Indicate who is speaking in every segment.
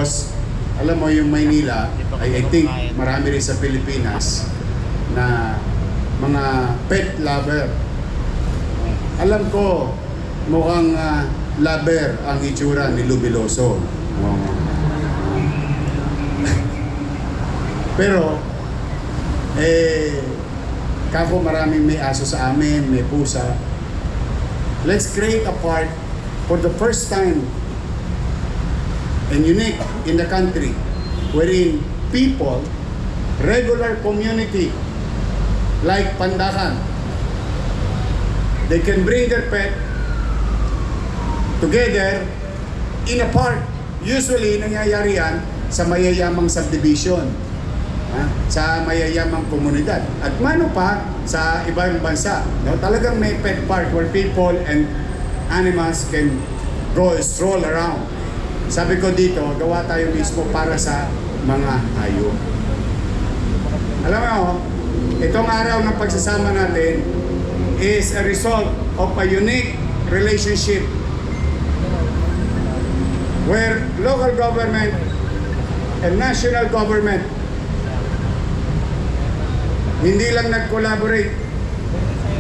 Speaker 1: Because, alam mo, yung Maynila, I think marami rin sa Pilipinas na mga pet lover. Alam ko, mukhang lover ang itsura ni Lubiloso. Pero, kako maraming may aso sa amin, may pusa. Let's create a park for the first time and unique in the country wherein people, regular community like Pandakan, they can bring their pet together in a park. Usually, nangyayari yan sa mayayamang subdivision, sa mayayamang komunidad. At mano pa sa ibang bansa, no? Talagang may pet park where people and animals can go stroll around. Sabi ko dito, gawa tayo mismo para sa mga hayop. Alam mo, itong araw ng pagsasama natin is a result of a unique relationship where local government and national government hindi lang nag-collaborate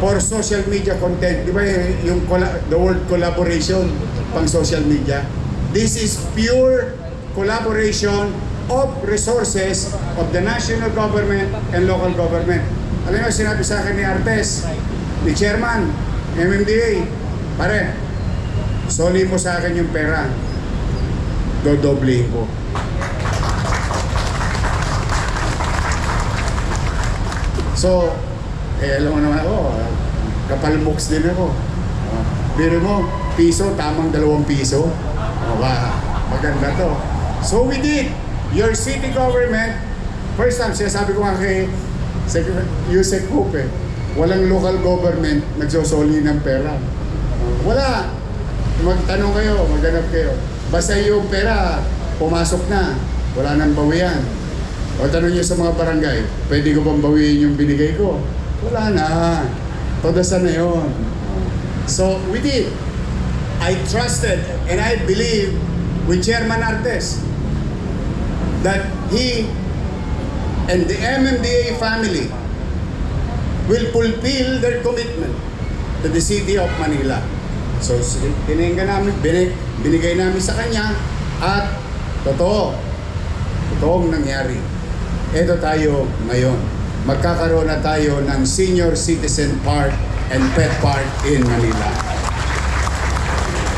Speaker 1: for social media content. Di ba yung the word collaboration pang social media? This is pure collaboration of resources of the national government and local government. Alam mo, sinabi sa akin ni Artes, ni Chairman, MMDA, pare, soli mo sa akin yung pera, dodoblehin ko. So, alam mo naman ako, kapalmoks din ako. Biro mo, piso, tamang 2 piso. Maganda to. So we did. Your city government, first time, sinasabi ko nga kay Yusek Hope, walang local government nagsosoli ng pera. Wala. Magtanong kayo, maghanap kayo. Basta yung pera, pumasok na. Wala nang bawian. O tanong nyo sa mga barangay, pwede ko bang bawiin yung binigay ko? Wala na. Todasan na yun. So, we did. I trusted and I believe with Chairman Artes that he and the MMDA family will fulfill their commitment to the city of Manila. So, binigay namin sa kanya at totoong nangyari. Ito tayo ngayon. Magkakaroon na tayo ng senior citizen park and pet park in Manila.